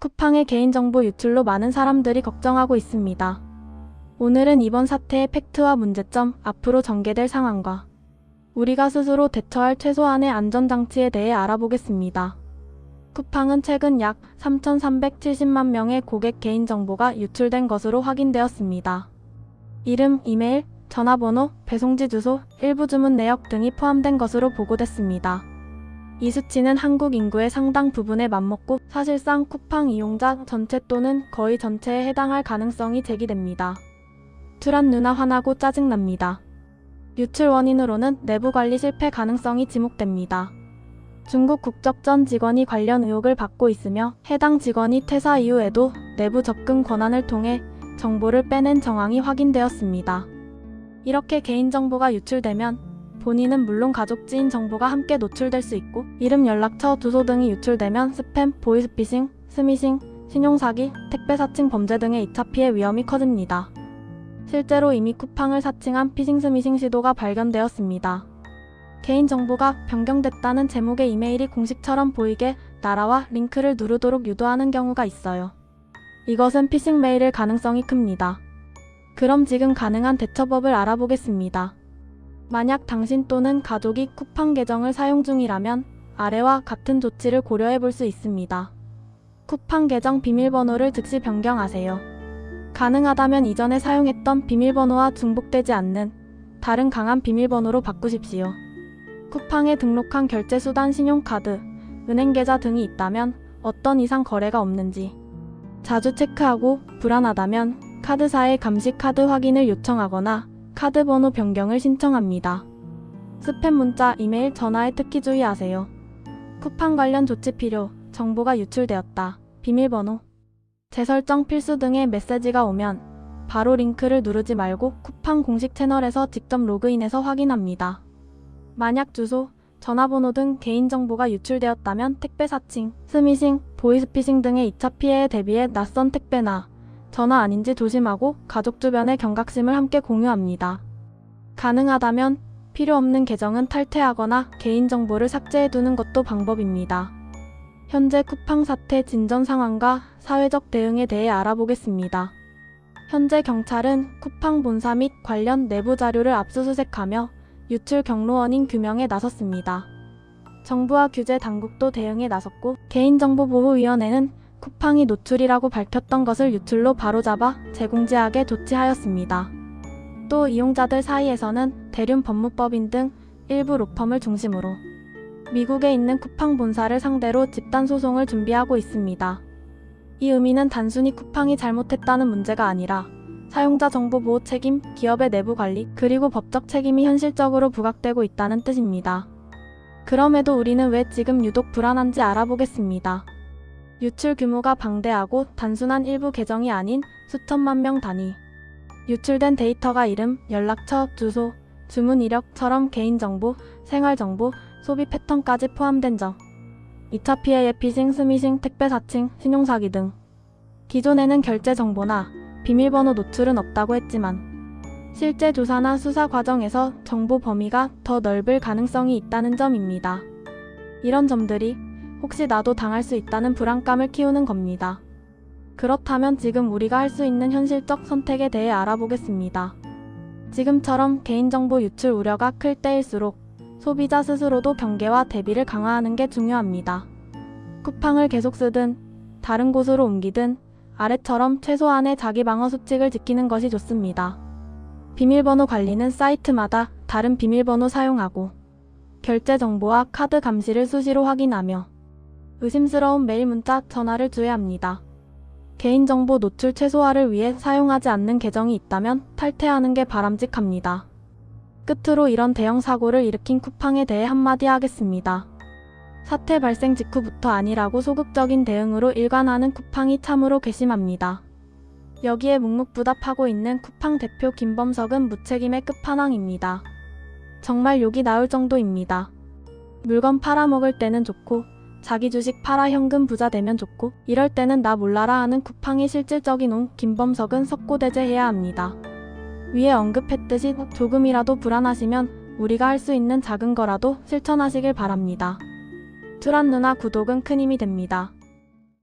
쿠팡의 개인정보 유출로 많은 사람들이 걱정하고 있습니다. 오늘은 이번 사태의 팩트와 문제점, 앞으로 전개될 상황과 우리가 스스로 대처할 최소한의 안전장치에 대해 알아보겠습니다. 쿠팡은 최근 약 3,370만 명의 고객 개인정보가 유출된 것으로 확인되었습니다. 이름, 이메일, 전화번호, 배송지 주소, 일부 주문 내역 등이 포함된 것으로 보고됐습니다. 이 수치는 한국 인구의 상당 부분에 맞먹고 사실상 쿠팡 이용자 전체 또는 거의 전체에 해당할 가능성이 제기됩니다. 뚜란 누나 화나고 짜증납니다. 유출 원인으로는 내부 관리 실패 가능성이 지목됩니다. 중국 국적 전 직원이 관련 의혹을 받고 있으며 해당 직원이 퇴사 이후에도 내부 접근 권한을 통해 정보를 빼낸 정황이 확인되었습니다. 이렇게 개인정보가 유출되면 본인은 물론 가족 지인 정보가 함께 노출될 수 있고 이름, 연락처, 주소 등이 유출되면 스팸, 보이스피싱, 스미싱, 신용사기, 택배 사칭 범죄 등의 2차 피해 위험이 커집니다. 실제로 이미 쿠팡을 사칭한 피싱 스미싱 시도가 발견되었습니다. 개인정보가 변경됐다는 제목의 이메일이 공식처럼 보이게 나라와 링크를 누르도록 유도하는 경우가 있어요. 이것은 피싱 메일일 가능성이 큽니다. 그럼 지금 가능한 대처법을 알아보겠습니다. 만약 당신 또는 가족이 쿠팡 계정을 사용 중이라면 아래와 같은 조치를 고려해 볼 수 있습니다. 쿠팡 계정 비밀번호를 즉시 변경하세요. 가능하다면 이전에 사용했던 비밀번호와 중복되지 않는 다른 강한 비밀번호로 바꾸십시오. 쿠팡에 등록한 결제수단 신용카드, 은행계좌 등이 있다면 어떤 이상 거래가 없는지 자주 체크하고 불안하다면 카드사의 감시 카드 확인을 요청하거나 카드 번호 변경을 신청합니다. 스팸 문자, 이메일, 전화에 특히 주의하세요. 쿠팡 관련 조치 필요, 정보가 유출되었다, 비밀번호, 재설정 필수 등의 메시지가 오면 바로 링크를 누르지 말고 쿠팡 공식 채널에서 직접 로그인해서 확인합니다. 만약 주소, 전화번호 등 개인정보가 유출되었다면 택배 사칭, 스미싱, 보이스피싱 등의 2차 피해에 대비해 낯선 택배나 전화 아닌지 조심하고 가족 주변의 경각심을 함께 공유합니다. 가능하다면 필요 없는 계정은 탈퇴하거나 개인정보를 삭제해두는 것도 방법입니다. 현재 쿠팡 사태 진전 상황과 사회적 대응에 대해 알아보겠습니다. 현재 경찰은 쿠팡 본사 및 관련 내부 자료를 압수수색하며 유출 경로 원인 규명에 나섰습니다. 정부와 규제 당국도 대응에 나섰고 개인정보보호위원회는 쿠팡이 노출이라고 밝혔던 것을 유출로 바로잡아 재공지하게 조치하였습니다. 또 이용자들 사이에서는 대륜 법무법인 등 일부 로펌을 중심으로 미국에 있는 쿠팡 본사를 상대로 집단 소송을 준비하고 있습니다. 이 의미는 단순히 쿠팡이 잘못했다는 문제가 아니라 사용자 정보 보호 책임, 기업의 내부 관리, 그리고 법적 책임이 현실적으로 부각되고 있다는 뜻입니다. 그럼에도 우리는 왜 지금 유독 불안한지 알아보겠습니다. 유출 규모가 방대하고 단순한 일부 계정이 아닌 수천만 명 단위. 유출된 데이터가 이름, 연락처, 주소, 주문 이력처럼 개인정보, 생활정보, 소비 패턴까지 포함된 점. 2차 피해의 피싱, 스미싱, 택배 사칭, 신용사기 등. 기존에는 결제 정보나 비밀번호 노출은 없다고 했지만 실제 조사나 수사 과정에서 정보 범위가 더 넓을 가능성이 있다는 점입니다. 이런 점들이 혹시 나도 당할 수 있다는 불안감을 키우는 겁니다. 그렇다면 지금 우리가 할 수 있는 현실적 선택에 대해 알아보겠습니다. 지금처럼 개인정보 유출 우려가 클 때일수록 소비자 스스로도 경계와 대비를 강화하는 게 중요합니다. 쿠팡을 계속 쓰든 다른 곳으로 옮기든 아래처럼 최소한의 자기 방어 수칙을 지키는 것이 좋습니다. 비밀번호 관리는 사이트마다 다른 비밀번호 사용하고 결제 정보와 카드 감시를 수시로 확인하며 의심스러운 메일, 문자, 전화를 주의합니다. 개인정보 노출 최소화를 위해 사용하지 않는 계정이 있다면 탈퇴하는 게 바람직합니다. 끝으로 이런 대형 사고를 일으킨 쿠팡에 대해 한마디 하겠습니다. 사태 발생 직후부터 아니라고 소극적인 대응으로 일관하는 쿠팡이 참으로 괘씸합니다. 여기에 묵묵부답하고 있는 쿠팡 대표 김범석은 무책임의 끝판왕입니다. 정말 욕이 나올 정도입니다. 물건 팔아먹을 때는 좋고 자기 주식 팔아 현금 부자 되면 좋고 이럴 때는 나 몰라라 하는 쿠팡이 실질적인 온 김범석은 석고대죄해야 합니다. 위에 언급했듯이 조금이라도 불안하시면 우리가 할 수 있는 작은 거라도 실천하시길 바랍니다. 뚜란 누나 구독은 큰 힘이 됩니다.